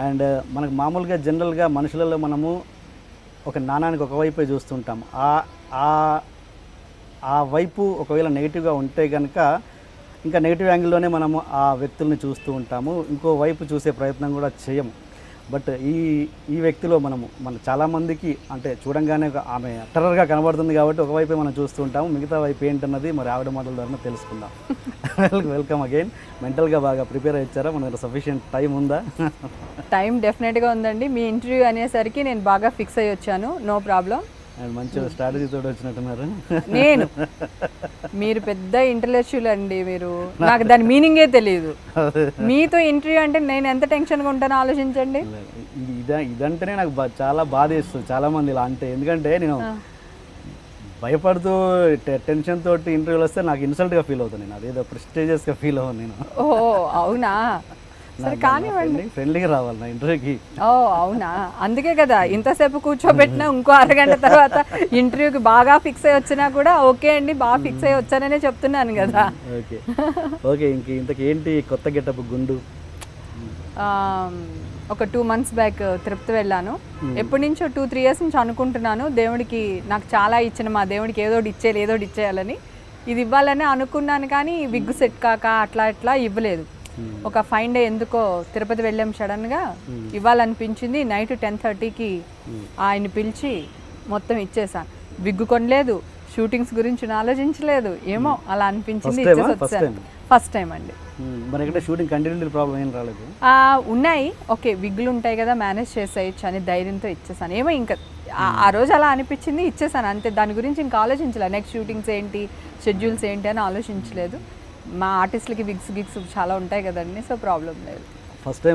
And మనకు మామూలుగా జనరల్గా మనుషులలో మనము ఒక నాణానికి ఒకవైపే చూస్తుంటాం. ఆ వైపు ఒకవేళ నెగిటివ్గా ఉంటే కనుక ఇంకా నెగిటివ్ యాంగిల్లోనే మనము ఆ వ్యక్తుల్ని చూస్తూ ఉంటాము. ఇంకో వైపు చూసే ప్రయత్నం కూడా చేయము. బట్ ఈ వ్యక్తిలో మన చాలామందికి అంటే చూడంగానే ఆమె టెర్రర్గా కనబడుతుంది కాబట్టి ఒకవైపే మనం చూస్తూ ఉంటాము. మిగతా వైపు ఏంటన్నది మరి ఆవిడ మాటల ద్వారా తెలుసుకుందాం. Welcome again. మెంటల్గా బాగా ప్రిపేర్ అయ్యారా? మన దగ్గర సఫిషియెంట్ టైం ఉందా? టైం డెఫినెట్గా ఉందండి. మీ ఇంటర్వ్యూ అనేసరికి నేను బాగా ఫిక్స్ అయ్యి వచ్చాను. No problem. అండ్ మంచి స్ట్రాటజీ తోటి వచ్చినట్టున్నారు. నేను మీరు పెద్ద ఇంటలెక్చువల్ అండి. మీరు నాకు దాని మీనింగే తెలియదు. మీతో ఇంటర్వ్యూ అంటే నేను ఎంత టెన్షన్గా ఉంటానో ఆలోచించండి. ఇదంటేనే నాకు చాలా బాధ వేస్తుంది. చాలామంది ఇలా అంటే, ఎందుకంటే నేను భయపడుతూ టెన్షన్ తోటి ఇంటర్వ్యూలు వస్తే నాకు ఇన్సల్ట్గా ఫీల్ అవుతాను. నేను అదేదో ప్రెస్టీజియస్గా ఫీల్ అవ్వను నేను. ఓ అవునా? సరే కానివ్వండి. ఫ్రెండ్లీగా రావాలి నా ఇంటర్వ్యూకి. ఓ అవునా? అందుకే కదా ఇంతసేపు కూర్చోబెట్టినా ఇంకో అరగంట తర్వాత ఇంటర్వ్యూకి బాగా ఫిక్స్ అయ్యి వచ్చినా కూడా ఓకే అండి బాగా ఫిక్స్ అయ్యి వచ్చాననే చెప్తున్నాను కదా. Okay okay. ఇంతకీ ఏంటి కొత్త గెటప్ గుండు? ఒక 2 months బ్యాక్ తిరుపతి వెళ్ళాను. ఎప్పటి నుంచో 2-3 years నుంచి అనుకుంటున్నాను దేవుడికి నాకు చాలా ఇచ్చిన మా దేవుడికి ఏదో ఇచ్చేయాలని, ఇది ఇవ్వాలని అనుకున్నాను. కానీ విగ్ సెట్ కాక అట్లా ఇవ్వలేదు. ఒక ఫైన్ డే ఎందుకో తిరుపతి వెళ్ళాం, సడన్గా ఇవ్వాలనిపించింది. నైట్ 10:30కి ఆయన పిలిచి మొత్తం ఇచ్చేసాను. విగ్గు కొనలేదు, షూటింగ్స్ గురించి ఆలోచించలేదు, ఏమో అలా అనిపించింది, ఫస్ట్ టైం అండి. షూటింగ్ కంటిన్యూ ప్రాబ్లం ఏం రాలేదు? ఉన్నాయి, ఓకే విగ్గులు ఉంటాయి కదా మేనేజ్ చేసేయచ్చు అని ధైర్యంతో ఇచ్చేసాను. ఏమో ఇంకా ఆ రోజు అలా అనిపించింది, ఇచ్చేసాను అంతే. దాని గురించి ఇంకా ఆలోచించలేదు. నెక్స్ట్ షూటింగ్స్ ఏంటి, షెడ్యూల్స్ ఏంటి అని ఆలోచించలేదు. మా ఆర్టిస్టులకి గిగ్స్ చాలా ఉంటాయి కదండి, సో ప్రాబ్లం లేదు. First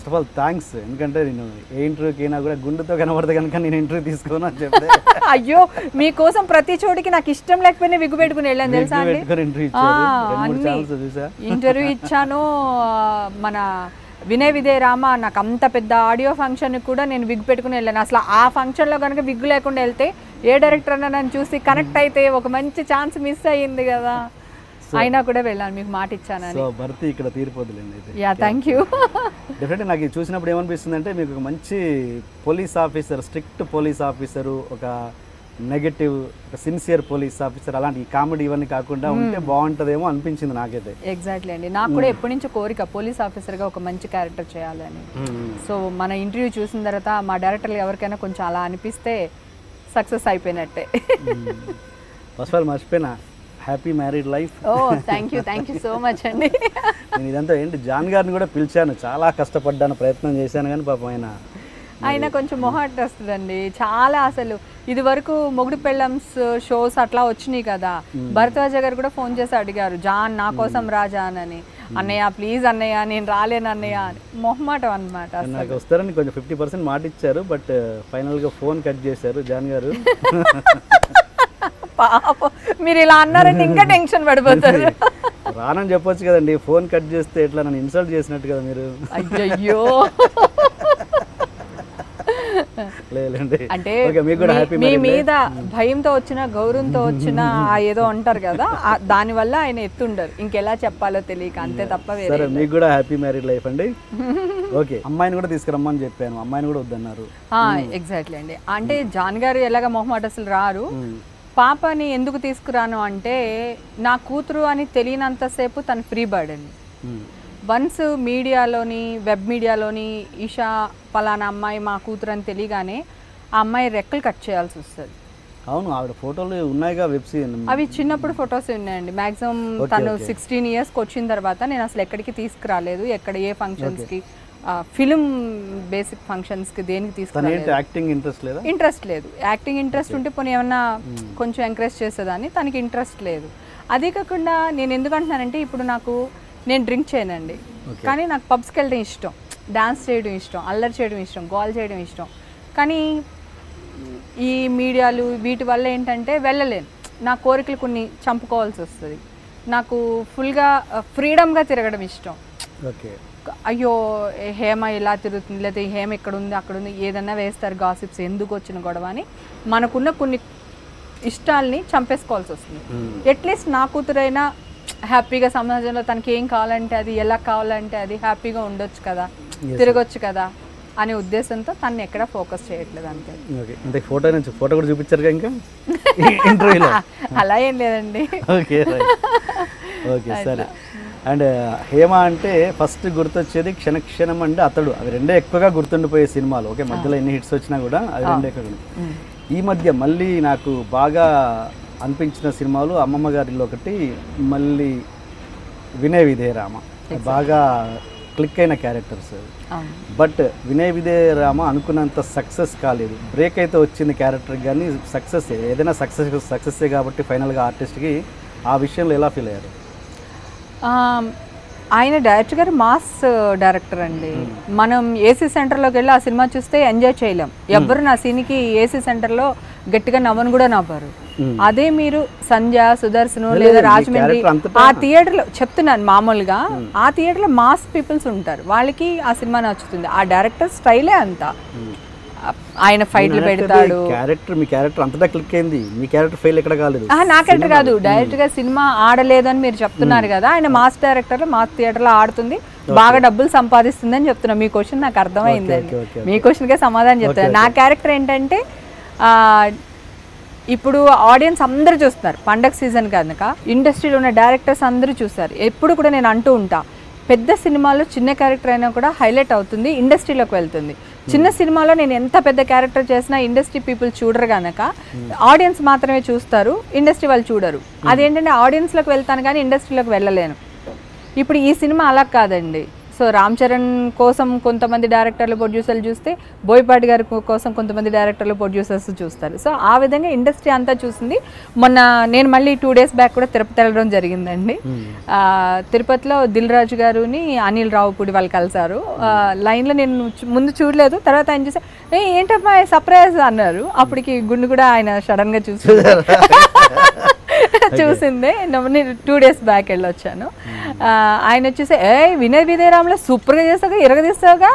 of all thanks. ఎందుకంటే నేను ఏ ఇంటర్వ్యూకి అయినా కూడా గుండెతో కనబడితే కనుక నేను ఇంటర్వ్యూ తీసుకోను అని చెప్తే అయ్యో మీకోసం ప్రతి చోటికి నాకు ఇష్టం లేకపోయినా విగ్గు పెట్టుకుని వెళ్ళాను తెలుసా అండి. ఇంటర్వ్యూ ఇచ్చాను. మన వినయ్ విజయ్ రామ నాకు అంత పెద్ద ఆడియో ఫంక్షన్ కూడా నేను విగ్ పెట్టుకుని వెళ్ళాను. అసలు ఆ ఫంక్షన్లో కనుక విగ్గు లేకుండా వెళ్తే ఏ డైరెక్టర్ అన్న నన్ను చూసి కనెక్ట్ అయితే ఒక మంచి ఛాన్స్ మిస్ అయ్యింది కదా, అయినా కూడా వెళ్ళాను, మీకు మాట ఇచ్చాను. భర్తీ ఇక్కడ తీరిపోదులేండి. Yeah thank you. డెఫినెట్గా నాకు చూసినప్పుడు ఏమనిపిస్తుంది అంటే మీకు ఒక మంచి police officer, strict police officer, ఒక నెగటివ్, ఒక సిన్సియర్ పోలీస్ ఆఫీసర్, అలాంటి కామెడీ ఇవన్నీ కాకుండా ఉంటే బాగుంటుందేమో అనిపించింది నాకైతే. ఎగ్జాక్ట్లీ అండి. నాకు కూడా ఎప్పటి నుంచో కోరిక పోలీస్ ఆఫీసర్గా ఒక మంచి క్యారెక్టర్ చేయాలని. సో మన ఇంటర్వ్యూ చూసిన తర్వాత మా డైరెక్టర్లు ఎవరికైనా కొంచెం అలా అనిపిస్తే సక్సెస్ అయిపోయినట్టే. ఫస్ట్ ఆఫ్ ఆల్ మర్చిపోయినా, happy married life. Oh thank you so much అండి. నేను ఇదంతా ఏంటి జాన్ గారిని కూడా పిలిచాను, చాలా కష్టపడ్డాను, ప్రయత్నం చేశాను, కానీ పాపం ఆయన కొంచెం మొహాట్ వస్తుందండి చాలా. అసలు ఇది వరకు మొగుడు పెళ్ళమ్స్ షోస్ అట్లా వచ్చినాయి కదా, భరద్వాజ గారు కూడా ఫోన్ చేసి అడిగారు, జాన్ నా కోసం రా జాన్ అని. అన్నయ్య ప్లీజ్ అన్నయ్య నేను రాలేను అన్నయ్య అని మొహమాటం అనమాట. నాకు వస్తారని కొంచెం 50% మాట ఇచ్చారు, బట్ ఫైనల్గా ఫోన్ కట్ చేశారు జాన్ గారు. పాపం మీరు ఇలా అన్నారంటే ఇంకా టెన్షన్ పడిపోతారు. రానని చెప్పొచ్చు కదండి, ఫోన్ కట్ చేస్తే ఎట్లా నన్ను ఇన్సల్ట్ చేసినట్టు కదా మీరు. అయ్యో అంటే మీ మీద భయంతో వచ్చిన గౌరవంతో వచ్చిన ఏదో అంటారు కదా, దాని వల్ల ఆయన ఎత్తుండరు, ఇంకెలా చెప్పాలో తెలియక అంతే తప్ప. సరే మీకు కూడా హ్యాపీ మ్యారీడ్ లైఫ్ అండి. ఓకే, అమ్మాయిని కూడా తీసుకురమ్మని చెప్పాను, అమ్మాయిని కూడా వద్దన్నారు. ఎగ్జాక్ట్లీ అండి. అంటే జాన్ గారు ఎలాగ మొహమాట అసలు రారు. పాపని ఎందుకు తీసుకురాను అంటే నా కూతురు అని తెలియనంతసేపు తను ఫ్రీ బర్డ్ అండి. వన్స్ మీడియాలోని వెబ్ మీడియాలోని ఈషా పలానా అమ్మాయి మా కూతురు అని తెలియగానే ఆ అమ్మాయి రెక్కలు కట్ చేయాల్సి వస్తుంది. అవును, ఆవిడ ఫోటోలు ఉన్నాయిగా వెబ్ సిరీస్, అవి చిన్నప్పుడు ఫొటోస్ ఉన్నాయండి. మ్యాక్సిమం తను 16 yearsకి వచ్చిన తర్వాత నేను అసలు ఎక్కడికి తీసుకురాలేదు, ఎక్కడ ఏ ఫంక్షన్స్కి, ఫిలిం బేసిక్ ఫంక్షన్స్కి దేనికి తీసుకురాలేదు. ఇంట్రెస్ట్ లేదు. యాక్టింగ్ ఇంట్రెస్ట్ ఉంటే పోనీ ఏమన్నా కొంచెం ఎంకరేజ్ చేసేదాన్ని, తనకి ఇంట్రెస్ట్ లేదు. అదే కాకుండా నేను ఎందుకు అంటున్నానంటే ఇప్పుడు నేను డ్రింక్ చేయనండి, కానీ నాకు పబ్స్కి వెళ్ళడం ఇష్టం, డ్యాన్స్ చేయడం ఇష్టం, అల్లరి చేయడం ఇష్టం, గోల్ చేయడం ఇష్టం. కానీ ఈ మీడియాలు వీటి వల్ల ఏంటంటే వెళ్ళలేను, నా కోరికలు కొన్ని చంపుకోవాల్సి వస్తుంది. నాకు ఫుల్గా ఫ్రీడమ్గా తిరగడం ఇష్టం. అయ్యో హేమ ఇలా తిరుగుతుంది, లేదా హేమ ఇక్కడ ఉంది అక్కడ ఉంది, ఏదన్నా వేస్తారు గాసిప్స్, ఎందుకు వచ్చిన గొడవ అని మనకున్న కొన్ని ఇష్టాలని చంపేసుకోవాల్సి వస్తుంది. అట్లీస్ట్ నా కూతురైనా హ్యాపీగా సమాజంలో తనకి ఏం కావాలంటే అది, ఎలా కావాలంటే అది హ్యాపీగా ఉండొచ్చు కదా, తిరగొచ్చు కదా అనే ఉద్దేశంతో తను ఎక్కడ ఫోకస్ చేయట్లేదు అంతే. ఓకే, ఇంత ఫోటో కూడా చూపించారుగా ఇంకా ఇంటర్వ్యూలో? అలా ఏం లేదండి. ఓకే ఓకే సరే. అండ్ హేమ అంటే ఫస్ట్ గుర్తొచ్చేది క్షణక్షణం అంటే అతడు, అవి రెండే ఎక్కువగా గుర్తుండిపోయే సినిమాలు. ఓకే, మధ్యలో ఎన్ని హిట్స్ వచ్చినా కూడా అవి రెండే ఎక్కువ. ఈ మధ్య మళ్ళీ నాకు బాగా అనిపించిన సినిమాలు అమ్మమ్మ గారిలో ఒకటి, మళ్ళీ వినయ విధేయ రామ. బాగా క్లిక్ అయిన క్యారెక్టర్స్. బట్ వినయ విధేయ రామ అనుకున్నంత సక్సెస్ కాలేదు. బ్రేక్ అయితే వచ్చింది క్యారెక్టర్ కానీ సక్సెస్, ఏదైనా సక్సెస్సే కాబట్టి ఫైనల్గా ఆర్టిస్ట్కి ఆ విషయంలో ఎలా ఫీల్ అయ్యారు? ఆయన డైరెక్టర్ గారు మాస్ డైరెక్టర్ అండి. మనం ఏసీ సెంటర్లోకి వెళ్ళి ఆ సినిమా చూస్తే ఎంజాయ్ చేయలేం. ఎవ్వరు నా సీన్కి ఏసీ సెంటర్లో గట్టిగా నవ్వను కూడా నవ్వరు. అదే మీరు సంధ్య, సుదర్శను లేదా రాజమండ్రి ఆ థియేటర్లో చెప్తున్నాను, మామూలుగా ఆ థియేటర్లో మాస్ పీపుల్స్ ఉంటారు, వాళ్ళకి ఆ సినిమా నచ్చుతుంది. ఆ డైరెక్టర్ స్టైలే అంతా. ఆయన ఫైట్లు పెడతాడు. మీ క్యారెక్టర్ అంతటా క్లిక్ అయింది, మీ క్యారెక్టర్ ఫెయిల్ ఎక్కడ కాలేదు. నా క్యారెక్టర్ కాదు, డైరెక్ట్ గా సినిమా ఆడలేదని మీరు చెప్తున్నారు కదా. ఆయన మాస్ డైరెక్టర్, మాస్ థియేటర్ లో ఆడుతుంది, బాగా డబ్బులు సంపాదిస్తుంది అని చెప్తున్నా. మీ క్వశ్చన్ నాకు అర్థమైందండి. మీ క్వశ్చన్ కే సమాధానం చెప్తాను. నా క్యారెక్టర్ ఏంటంటే, ఇప్పుడు ఆడియన్స్ అందరూ చూస్తున్నారు, పండగ సీజన్ కనుక ఇండస్ట్రీలో ఉన్న డైరెక్టర్స్ అందరూ చూస్తారు. ఎప్పుడు కూడా నేను అంటూ ఉంటా, పెద్ద సినిమాలో చిన్న క్యారెక్టర్ అయినా కూడా హైలైట్ అవుతుంది, ఇండస్ట్రీలోకి వెళ్తుంది. చిన్న సినిమాలో నేను ఎంత పెద్ద క్యారెక్టర్ చేసినా ఇండస్ట్రీ పీపుల్ చూడరు కనుక ఆడియన్స్ మాత్రమే చూస్తారు, ఇండస్ట్రీ వాళ్ళు చూడరు. అదేంటంటే ఆడియన్స్లోకి వెళ్తాను కానీ ఇండస్ట్రీలోకి వెళ్ళలేను. ఇప్పుడు ఈ సినిమా అలా కాదండి. సో రామ్ చరణ్ కోసం కొంతమంది డైరెక్టర్లు, ప్రొడ్యూసర్లు చూస్తే, బోయపాటి గారి కోసం కొంతమంది డైరెక్టర్లు, ప్రొడ్యూసర్స్ చూస్తారు. సో ఆ విధంగా ఇండస్ట్రీ అంతా చూసింది. మొన్న నేను మళ్ళీ 2 days బ్యాక్ కూడా తిరుపతి వెళ్ళడం జరిగిందండి. తిరుపతిలో దిల్ రాజు గారుని అనిల్ రావుపూడి వాళ్ళు కలిసారు. లైన్లో నేను ముందు చూడలేదు, తర్వాత ఆయన చూసి ఏంటమ్మా సర్ప్రైజ్ అన్నారు. అప్పటికి గుండు కూడా ఆయన సడన్గా చూసిందే. నేను 2 days బ్యాక్ వెళ్ళొచ్చాను. ఆయన వచ్చేసి వినయ విధేయ రామలో సూపర్గా చేస్తావుగా, ఇరగదీస్తావుగా,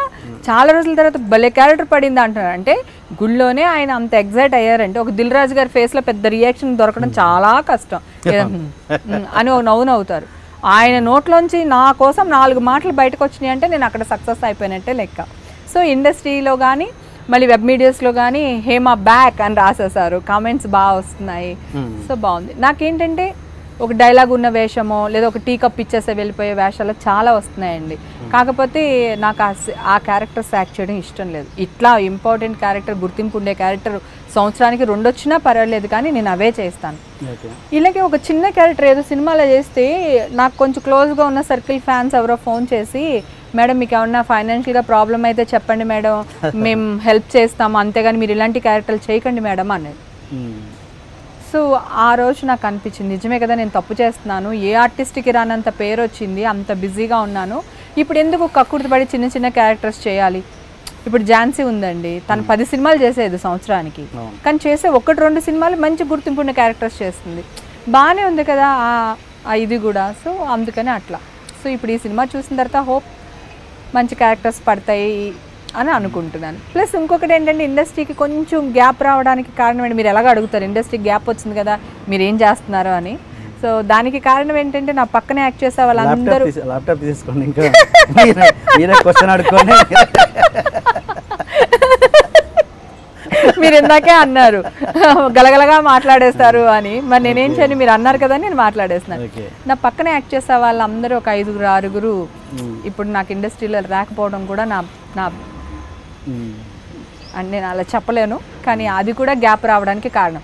చాలా రోజుల తర్వాత భలే క్యారెక్టర్ పడింది అంటున్నారు. అంటే గుళ్ళోనే ఆయన అంత ఎగ్జైట్ అయ్యారంటే, ఒక దిల్ రాజు గారి ఫేస్లో పెద్ద రియాక్షన్ దొరకడం చాలా కష్టం అని ఒక నవ్వుతారు. ఆయన నోట్లోంచి నా కోసం 4 మాటలు బయటకు వచ్చినాయి అంటే నేను అక్కడ సక్సెస్ అయిపోయినట్టే లెక్క. సో ఇండస్ట్రీలో కానీ మళ్ళీ వెబ్ మీడియాస్లో కానీ హేమ బ్యాక్ అని రాసేసారు, కామెంట్స్ బాగా వస్తున్నాయి. సో బాగుంది. నాకేంటంటే ఒక డైలాగ్ ఉన్న వేషమో లేదా ఒక టీ కప్ ఇచ్చేసే వెళ్ళిపోయే వేషాలు చాలా వస్తున్నాయండి. కాకపోతే నాకు ఆ క్యారెక్టర్స్ యాక్ట్ చేయడం ఇష్టం లేదు. ఇట్లా ఇంపార్టెంట్ క్యారెక్టర్, గుర్తింపు ఉండే క్యారెక్టర్ సంవత్సరానికి 2 వచ్చినా పర్వాలేదు కానీ నేను అవే చేస్తాను. ఇలాగే ఒక చిన్న క్యారెక్టర్ ఏదో సినిమాలో చేస్తే నాకు కొంచెం క్లోజ్గా ఉన్న సర్కిల్ ఫ్యాన్స్ ఎవరో ఫోన్ చేసి, మేడం మీకు ఏమన్నా ఫైనాన్షియల్గా ప్రాబ్లం అయితే చెప్పండి మేడం, మేము హెల్ప్ చేస్తాము, అంతేగాని మీరు ఇలాంటి క్యారెక్టర్లు చేయకండి మేడం అనేది. సో ఆ రోజు నాకు అనిపించింది, నిజమే కదా, నేను తప్పు చేస్తున్నాను. ఏ ఆర్టిస్ట్కి రానంత పేరు వచ్చింది, అంత బిజీగా ఉన్నాను. ఇప్పుడు ఎందుకు కక్కుర్తిపడి చిన్న చిన్న క్యారెక్టర్స్ చేయాలి? ఇప్పుడు ఝాన్సీ ఉందండి, తను 10 సినిమాలు చేసేది సంవత్సరానికి, కానీ చేసే 1-2 సినిమాలు మంచి గుర్తింపు ఉన్న క్యారెక్టర్స్ చేస్తుంది. బాగానే ఉంది కదా ఇది కూడా. సో అందుకని అట్లా. సో ఇప్పుడు ఈ సినిమా చూసిన తర్వాత హోప్ మంచి క్యారెక్టర్స్ పడతాయి అని అనుకుంటున్నాను. ప్లస్ ఇంకొకటి ఏంటంటే, ఇండస్ట్రీకి కొంచెం గ్యాప్ రావడానికి కారణం ఏంటి, మీరు ఎలాగ అడుగుతారు, ఇండస్ట్రీకి గ్యాప్ వచ్చింది కదా మీరు ఏం చేస్తున్నారు అని. సో దానికి కారణం ఏంటంటే, నా పక్కనే యాక్ట్ చేసే వాళ్ళందరూ ల్యాప్టాప్ తీసుకోండి, ఇంకా మీరే క్వశ్చన్ అడుక్కోండి. మీరు ఇందాకే అన్నారు గలగలగా మాట్లాడేస్తారు అని, మరి నేనేం చేయను, మీరు అన్నారు కదా నేను మాట్లాడేస్తున్నాను. నా పక్కన యాక్ట్ చేసే వాళ్ళందరూ ఒక 5-6 ఇప్పుడు నాకు ఇండస్ట్రీలో రాకపోవడం కూడా నా అని నేను అలా చెప్పలేను, కానీ అది కూడా గ్యాప్ రావడానికి కారణం.